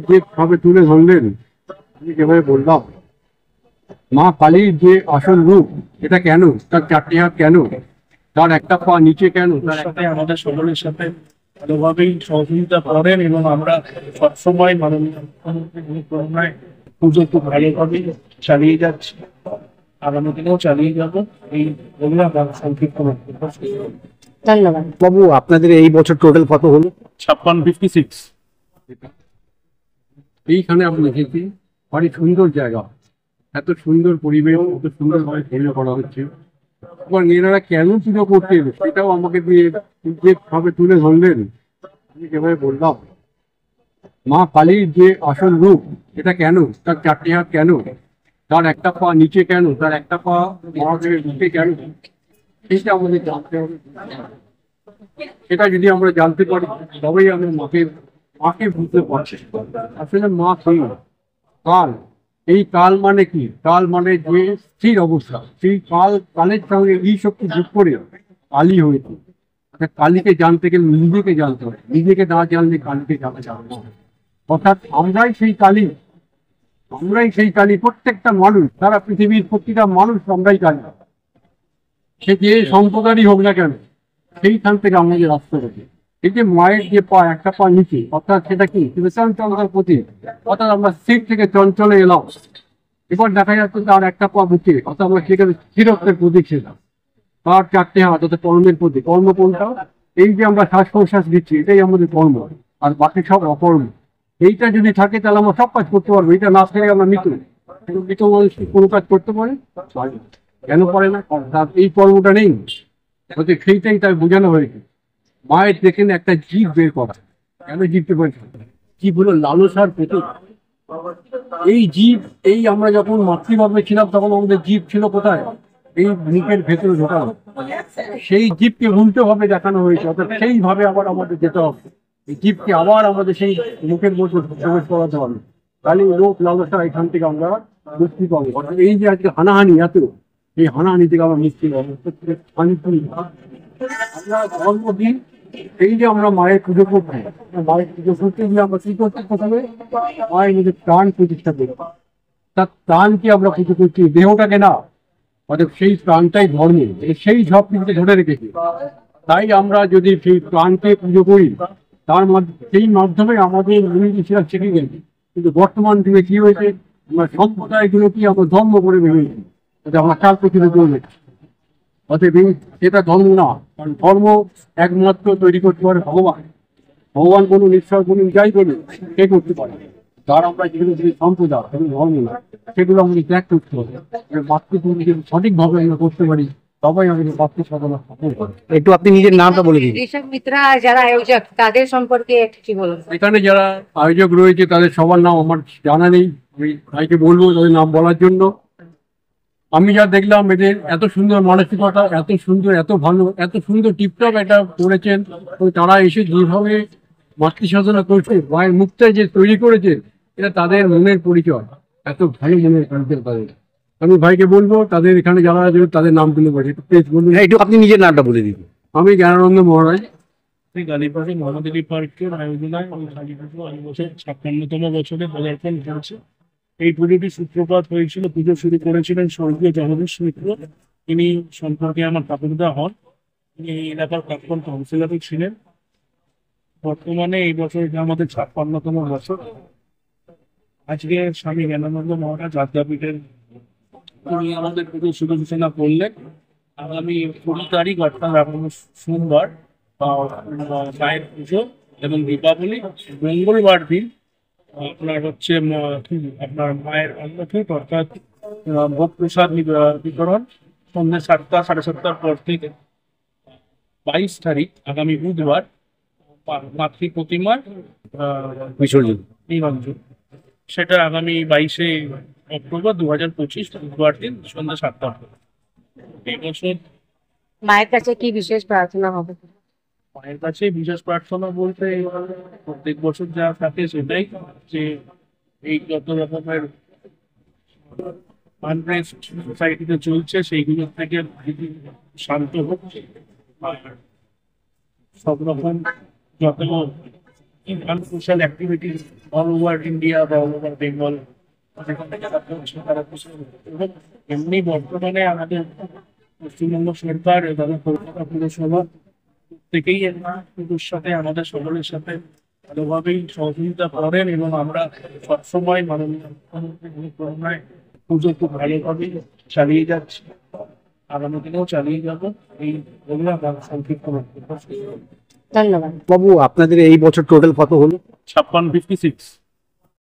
যেভাবে তুলে ধরলেন, আমি যেভাবে বললাম, মা কালীর যে আসল রূপ, এটা কেন, তার চারটি হাত কেন, তার একটা পা নিচে কেন, তার সাথে আমাদের সকলের সাথে ভালোভাবেই সহযোগিতা করেন এবং আমরা সবসময় মাননীয় মুখ্যমন্ত্রীর করুণায় পুজো খুব ভালোভাবেই চালিয়ে যাচ্ছি, আগামী দিনেও চালিয়ে যাব। এই বলে আমার সংক্ষিপ্ত বক্তব্য শেষ করছি। ধন্যবাদ। বাবু, আপনাদের এই বছর টোটাল কত হলো? 56 এইখানে আমি দেখেছি অনেক সুন্দর জায়গা, এত সুন্দর পরিবেশ, এত সুন্দরভাবে তৈরি করা হচ্ছে। এবার মেয়েরা কেন পুজো করতে এলো সেটাও আমাকে দিয়ে যেভাবে তুলে ধরলেন, আমি যেভাবে বললাম, মা কালীর যে আসল রূপ, এটা কেন, তার চারটি হাত কেন, তার একটা পা নিচে কেন, তার একটা পা মহাদেবের নিচে কেন, সেইটা আমাদের জানতে হবে। সেটা যদি আমরা জানতে পারি তবেই আমরা মাকে মাকে বুঝতে পারছি। আসলে মা কি কাল, এই কাল মানে কি, কাল মানে যে স্থির অবস্থা, সেই কালের সঙ্গে এই শক্তি যোগ করে কালী হয়েছে। কালীকে জানতে গেলে নিজেকে জানতে হবে, নিজেকে না জানলে কালীকে জানা যাবে না। অর্থাৎ আমরাই সেই কালী, প্রত্যেকটা মানুষ, সারা পৃথিবীর প্রতিটা মানুষ আমরাই কালী। সে যে সম্প্রদায়ই হোক না কেন, সেইখান থেকে আমাদের আসতে হবে। এই যে মায়ের যে পা, একটা পা নিচে, অর্থাৎ সেটা কি চঞ্চলতার প্রতীক, অর্থাৎ আমরা স্থির থেকে চঞ্চলে এলাম। এবার দেখা যাচ্ছে তার একটা পা নিচে, অর্থাৎ আমরা সেখানে স্থিরত্বের প্রতীক ছিলাম। তার চারটে হাত, অর্থাৎ কর্মের প্রতীক। কর্ম কোনটা? এই যে আমরা শ্বাস প্রশ্বাস দিচ্ছি, এটাই আমাদের কর্ম, আর বাকি সব অকর্ম। এইটা যদি থাকে তাহলে আমরা সব কাজ করতে পারবো। এটা না থাকলে আমরা মৃত। কিন্তু মৃত মানুষ কোনো কাজ করতে পারে? কেন পারে না? তার এই কর্মটা নেই, হয়তো সেইটাই তার বোঝানো হয়েছে। মায়ের দেখেন একটা জীব বের করা, কেন জীবকে বের করা? জীব হলো লালসার প্রতীক। এই জীব, এই আমরা যখন মাতৃগর্ভে ছিলাম তখন আমাদের জীব ছিল কোথায়? এই মুখের ভেতরে ঢোকানো। সেই জীবকে উল্টো ভাবে দেখানো হয়েছে, অর্থাৎ সেইভাবে আবার আমাদের যেতে হবে। এই জীবকে আবার আমাদের সেই মুখের মধ্যে প্রবেশ করাতে হবে, তাহলে লোক লালসা এখান থেকে আমরা মুক্তি পাবো। অর্থাৎ এই যে আজকে হানাহানি এত, এই হানাহানি থেকে আমরা মুক্তি পাবো। আমরা জন্মদিন, এই যে আমরা মায়ের পুজো করছি, মায়ের পুজো করতে গিয়ে আমরা কি করছি? প্রথমে মায়ের নিজের প্রাণ প্রতিষ্ঠা করি, তার প্রাণকে আমরা পুজো করছি, দেহটাকে না। অর্থাৎ সেই প্রাণটাই ধর্ম, সেই সব কিছুকে ধরে রেখেছি। তাই আমরা যদি সেই প্রাণকে পুজো করি, তার সেই মাধ্যমে আমাদের ঋষিরা শিখে গেছে। কিন্তু বর্তমান যুগে কি হয়েছে, আমরা সম্প্রদায়গুলোকে আমরা ধর্ম করে ভেবেছি, আমরা কাল প্রতিরোধ করবে। অতএব এটা ধর্ম না, কারণ ধর্ম একমাত্র তৈরি করতে পারে ভগবান। ভগবান বলুন, ঈশ্বর বলুন, যাই বলুন, কে করতে পারে। তার আমরা যেগুলো যে সম্প্রদায়, সেগুলো ধর্ম না, সেগুলো আমাদের ত্যাগ করতে হবে। মাতৃপূর্ণ যদি সঠিকভাবে আমরা করতে পারি, তবেই আমাদের মাতৃ সাধনা সফল হবে। একটু আপনি নিজের নামটা বলে দিন। ঋষভ মিত্রা যারা আয়োজক, তাদের সম্পর্কে একটু কি বলুন? এখানে যারা আয়োজক রয়েছে তাদের সবার নাম আমার জানা নেই, আমি ভাইকে বলবো তাদের নাম বলার জন্য। আমি যা দেখলাম, এদের এত সুন্দর মানসিকতা, এত সুন্দর, এত ভালো, এত সুন্দর টিপটপ এটা করেছেন, এবং তারা এসে যেভাবে মাতৃ সাধনা করছে, মায়ের মুখটা যে তৈরি করেছে, এটা তাদের মনের পরিচয়, এত ভালো মনের পরিচয় তাদের। আমি ভাইকে বলবো তাদের এখানে যারা আছে তাদের নামগুলো বলে প্লিজ বলুন। হ্যাঁ, একটু আপনি নিজের নামটা বলে দিন। আমি জ্ঞানানন্দ মহারাজ। গালিপাড়ি মোহাম্মদ আলী পার্কের আয়োজনায় ওই কালী পুজো এই বছর 56তম বছরে পদার্পণ করেছে। এই পুজোটি সূত্রপাত হয়েছিল, পুজো শুরু করেছিলেন স্বর্গীয় জগদীশ মিত্র। তিনি সম্পর্কে আমার ঠাকুরদা হন। তিনি এই এলাকার প্রাক্তন কাউন্সিলরও ছিলেন। বর্তমানে এই বছর এটা আমাদের 56তম বছর। আজকে স্বামী জ্ঞানানন্দ মহারাজ আদ্যাপীঠের তিনি আমাদের পুজো শুরু সূচনা করলেন। আগামী 20 তারিখ, অর্থাৎ আগামী সোমবার মায়ের পুজো এবং দীপাবলি। মঙ্গলবার দিন আপনার হচ্ছে আপনার মায়ের অন্নকূট, অর্থাৎ ভোগ প্রসাদ বিতরণ সন্ধ্যে 7টা, 7:30টার পর থেকে। 22 তারিখ আগামী বুধবার মাতৃ প্রতিমার বিসর্জন। নিরঞ্জন, সেটা আগামী 22শে অক্টোবর 2025 বুধবার দিন সন্ধ্যা 7টার পর। এই বছর মায়ের কাছে কি বিশেষ প্রার্থনা হবে? মায়ের কাছে বিশেষ প্রার্থনা বলতে প্রত্যেক বছর যা থাকে সেটাই, যে এই যত রকমের আনরেস্ট সোসাইটিতে চলছে সেইগুলো থেকে শান্ত হচ্ছে, আর সব রকম যত social activity all over India বা অল ওভার বেঙ্গল যেখান থেকে তারা করছে তারা খুশি হচ্ছে। এবং এমনি বর্তমানে আমাদের পশ্চিমবঙ্গ সরকার এবং কলকাতা পুরসভা থেকেই পুজোর সাথে আমাদের সকলের সাথে ভালোভাবেই সহযোগিতা করেন এবং আমরা সবসময় মাননীয় মুখ্যমন্ত্রীর অনুপ্রেরণায় পুজো খুব ভালোভাবেই চালিয়ে যাচ্ছি, আগামী দিনেও চালিয়ে যাবো। এই বলে আমার সংক্ষিপ্ত বক্তব্য শেষ করলাম। ধন্যবাদ। বাবু আপনাদের এই বছর টোটাল কত হলো? 56, 56